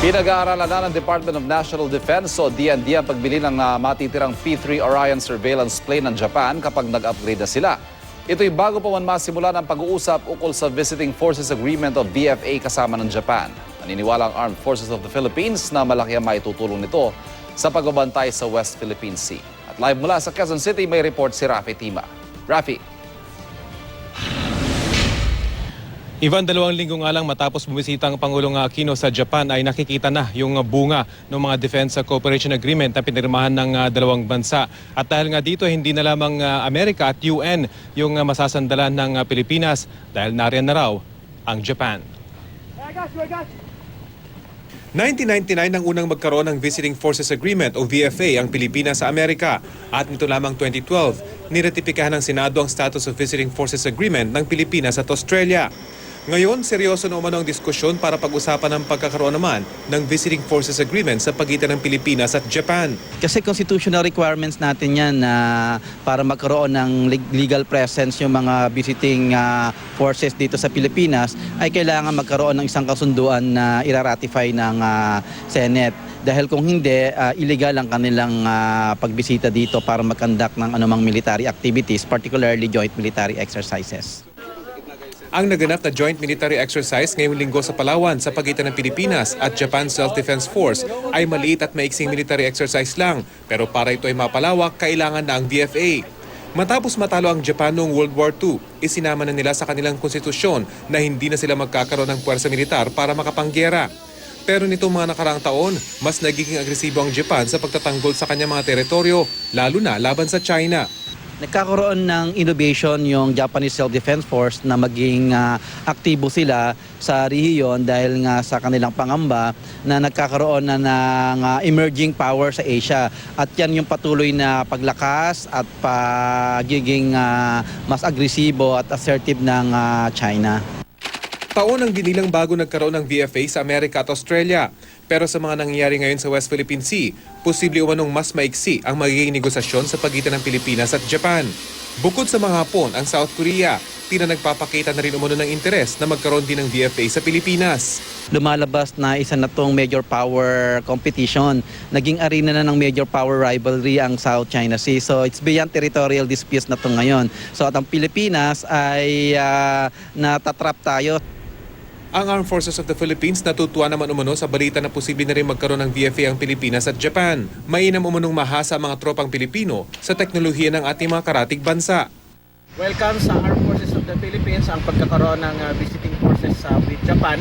Pinag-aaralan na ng Department of National Defense o DND ang pagbili ng matitirang P-3 Orion surveillance plane ng Japan kapag nag-upgrade na sila. Ito'y bago pa man masimula ng pag-uusap ukol sa Visiting Forces Agreement o VFA kasama ng Japan. Naniniwala ang Armed Forces of the Philippines na malaki ang maitutulong nito sa pagbabantay sa West Philippine Sea. At live mula sa Quezon City, may report si Rafi Tima. Rafi. Ivan, 2 linggo nga lang matapos bumisita ang Pangulong Aquino sa Japan ay nakikita na yung bunga ng mga Defense Cooperation Agreement na pinirmahan ng dalawang bansa. At dahil nga dito, hindi na lamang Amerika at UN yung masasandalan ng Pilipinas dahil nariyan na raw ang Japan. 1999 nang unang magkaroon ng Visiting Forces Agreement o VFA ang Pilipinas sa Amerika. At nito lamang 2012, niretipikahan ng Senado ang Status of Visiting Forces Agreement ng Pilipinas at Australia. Ngayon, seryoso na umano ang diskusyon para pag-usapan ang pagkakaroon naman ng Visiting Forces Agreement sa pagitan ng Pilipinas at Japan. Kasi constitutional requirements natin yan na para magkaroon ng legal presence yung mga visiting forces dito sa Pilipinas ay kailangan magkaroon ng isang kasunduan na iraratify ng Senate. Dahil kung hindi, illegal ang kanilang pagbisita dito para mag-conduct ng anumang military activities, particularly joint military exercises. Ang naganap na joint military exercise ngayong linggo sa Palawan sa pagitan ng Pilipinas at Japan Self-Defense Force ay maliit at maiksing military exercise lang. Pero para ito ay mapalawak, kailangan na ang VFA. Matapos matalo ang Japan noong World War II, isinama na nila sa kanilang konstitusyon na hindi na sila magkakaroon ng puwersa militar para makapanggera. Pero nitong mga nakaraang taon, mas nagiging agresibo ang Japan sa pagtatanggol sa kanyang mga teritoryo, lalo na laban sa China. Nagkakaroon ng innovation yung Japanese Self-Defense Force na maging aktibo sila sa rehiyon dahil nga sa kanilang pangamba na nagkakaroon na ng emerging power sa Asia. At yan yung patuloy na paglakas at pagiging mas agresibo at assertive ng China. Taon ang binilang bago nagkaroon ng VFA sa Amerika at Australia. Pero sa mga nangyayari ngayon sa West Philippine Sea, posible umanong mas maiksi ang magiging negosasyon sa pagitan ng Pilipinas at Japan. Bukod sa mga Hapon, ang South Korea, tila nagpapakita na rin umano ng interes na magkaroon din ng VFA sa Pilipinas. Lumalabas na isa na itong major power competition. Naging arena na ng major power rivalry ang South China Sea. So it's beyond territorial disputes na ito ngayon. So at ang Pilipinas ay natatrap tayo. Ang Armed Forces of the Philippines natutuwa naman umano sa balita na posible na rin magkaroon ng VFA ang Pilipinas at Japan. Mainam umanong mahasa ang mga tropang Pilipino sa teknolohiya ng ating mga karatig bansa. Welcome sa Armed Forces of the Philippines ang pagkakaroon ng visiting forces with Japan.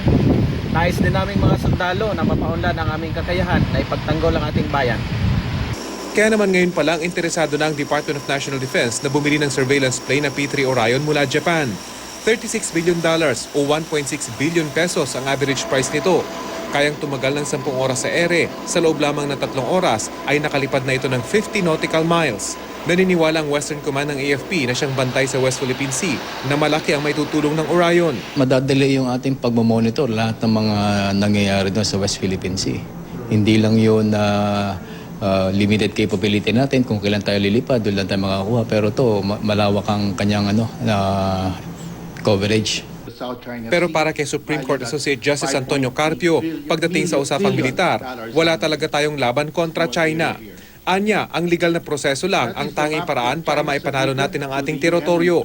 Nais din naming mga sundalo na mapaunlad ang aming kakayahan na ipagtanggol ang ating bayan. Kaya naman ngayon pa lang interesado na ang Department of National Defense na bumili ng surveillance plane na P-3 Orion mula Japan. $36 billion o 1.6 billion pesos ang average price nito. Kayang tumagal ng 10 oras sa ere, sa loob lamang ng 3 oras ay nakalipad na ito ng 50 nautical miles. Naniniwala ang Western Command ng AFP na siyang bantay sa West Philippine Sea na malaki ang maitutulong ng Orion. Madadali yung ating pagmamonitor lahat ng mga nangyayari doon sa West Philippine Sea. Hindi lang yun na limited capability natin kung kailan tayo lilipad, doon lang tayo makakuha. Pero to malawak ang kanyang coverage. Pero para kay Supreme Court Associate Justice Antonio Carpio, pagdating sa usapang militar, wala talaga tayong laban kontra China. Anya, ang legal na proseso lang ang tanging paraan para maipanalo natin ang ating teritoryo.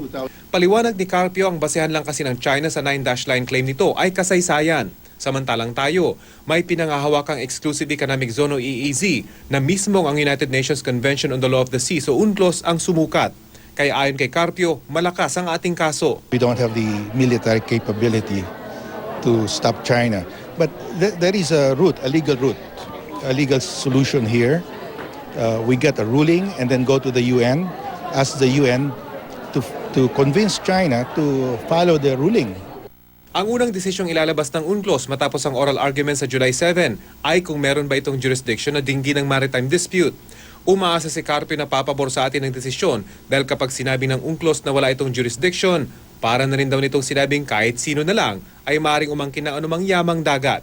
Paliwanag ni Carpio, ang basehan lang kasi ng China sa 9-line claim nito ay kasaysayan. Samantalang tayo, may pinangahawakang Exclusive Economic Zone o EEZ na mismong ang United Nations Convention on the Law of the Sea, so UNCLOS ang sumukat. Kaya ayon kay Carpio, malakas ang ating kaso. We don't have the military capability to stop China. But there is a route, a legal solution here. We get a ruling and then go to the UN, ask the UN to convince China to follow the ruling. Ang unang desisyong ilalabas ng UNCLOS matapos ang oral argument sa July 7 ay kung meron ba itong jurisdiction na dinggin ng maritime dispute. Umaasa si Carpio na papabor sa atin ng desisyon dahil kapag sinabi ng UNCLOS na wala itong jurisdiction, para na rin daw nitong sinabing kahit sino na lang ay maaaring umangkin ng anumang yamang dagat.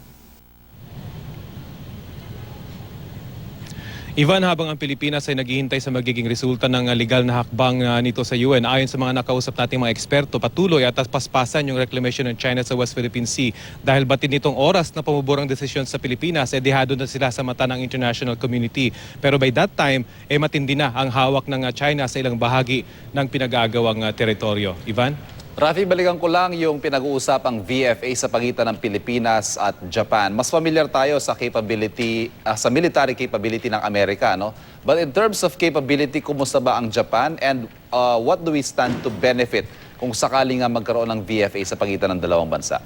Ivan, habang ang Pilipinas ay naghihintay sa magiging resulta ng legal na hakbang nito sa UN, ayon sa mga nakausap nating mga eksperto, patuloy at paspasan yung reclamation ng China sa West Philippine Sea. Dahil batid nitong oras na pumuburang desisyon sa Pilipinas, dehado na sila sa mata ng international community. Pero by that time, matindi na ang hawak ng China sa ilang bahagi ng pinag-aagawang teritoryo. Ivan? Rafi, balikan ko lang yung pinag-uusapang VFA sa pagitan ng Pilipinas at Japan. Mas familiar tayo sa capability, sa military capability ng Amerika, no? But in terms of capability, kumusta ba ang Japan and what do we stand to benefit kung sakaling nga magkaroon ng VFA sa pagitan ng dalawang bansa?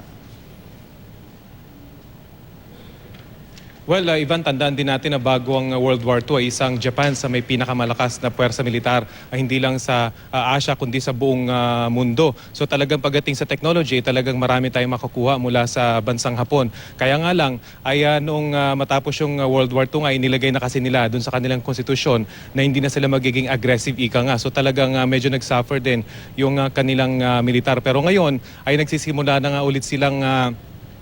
Well, Ivan, tandaan din natin na bago ang World War II ay isang Japan sa may pinakamalakas na puwersa militar, hindi lang sa Asia kundi sa buong mundo. So talagang pagdating sa technology, talagang marami tayong makukuha mula sa bansang Hapon. Kaya nga lang ay noong matapos yung World War II ay nilagay na kasi nila doon sa kanilang konstitusyon na hindi na sila magiging aggressive ika nga. So talagang medyo nag-suffer din yung kanilang militar. Pero ngayon ay nagsisimula na nga ulit silang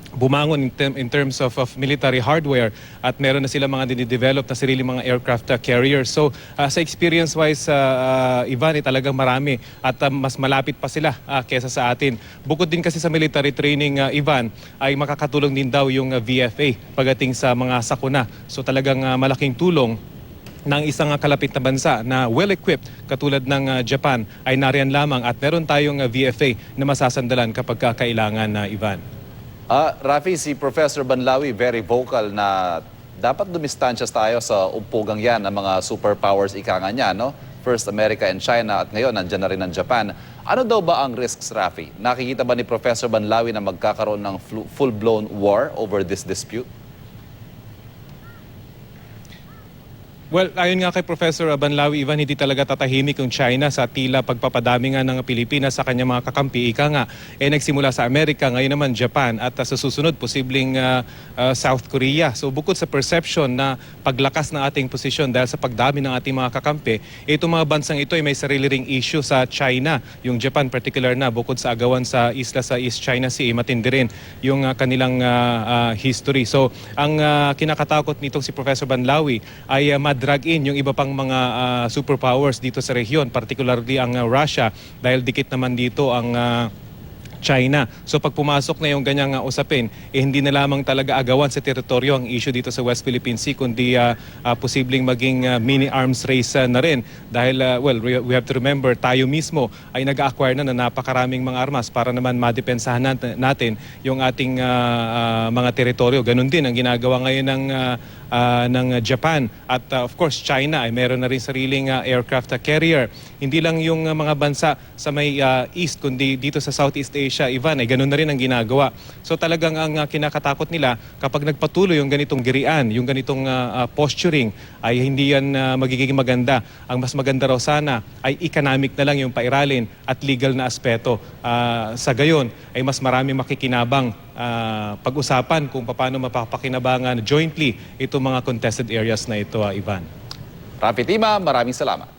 bumangon in terms of military hardware at meron na sila mga dinidevelop na sarili mga aircraft carriers. So sa experience-wise, Ivan, talagang marami at mas malapit pa sila kesa sa atin. Bukod din kasi sa military training, Ivan, ay makakatulong din daw yung VFA pagdating sa mga sakuna. So talagang malaking tulong ng isang kalapit na bansa na well-equipped katulad ng Japan ay nariyan lamang at meron tayong VFA na masasandalan kapag kailangan, Ivan. Rafi, si Professor Banlawi very vocal na dapat dumistansyas tayo sa umpugang yan ng mga superpowers ika nga niya, no? First America and China at ngayon nandyan na rin ang Japan. Ano daw ba ang risks, Rafi? Nakikita ba ni Professor Banlawi na magkakaroon ng full-blown war over this dispute? Well, ayon nga kay Professor Banlawi, Ivan, hindi talaga tatahimik yung China sa tila pagpapadami nga ng Pilipinas sa kanyang mga kakampi. Ika nga, nagsimula sa Amerika, ngayon naman Japan at sa susunod, posibleng South Korea. So bukod sa perception na paglakas ng ating posisyon dahil sa pagdami ng ating mga kakampi, itong mga bansang ito ay may sarili ring issue sa China. Yung Japan particular na, bukod sa agawan sa isla sa East China Sea, matindi rin yung kanilang history. So ang kinakatakot nitong si Professor Banlawi ay drag in yung iba pang mga superpowers dito sa rehiyon, particularly ang Russia, dahil dikit naman dito ang China. So pag pumasok na yung ganyang usapin, hindi na lamang talaga agawan sa teritoryo ang issue dito sa West Philippine Sea, kundi posibleng maging mini arms race na rin. Dahil, we have to remember, tayo mismo ay nag-acquire na napakaraming mga armas para naman madepensahan natin yung ating mga teritoryo. Ganon din ang ginagawa ngayon ng Japan. At of course, China ay meron na rin sariling aircraft carrier. Hindi lang yung mga bansa sa may east, kundi dito sa Southeast Asia, Ivan, ay ganun na rin ang ginagawa. So talagang ang kinakatakot nila kapag nagpatuloy yung ganitong girian, yung ganitong posturing, ay hindi yan magiging maganda. Ang mas maganda raw sana ay economic na lang yung pairalin at legal na aspeto. Sa gayon ay mas marami makikinabang pag-usapan kung paano mapapakinabangan jointly itong mga contested areas na ito, Ivan. Rafi Tima, maraming salamat.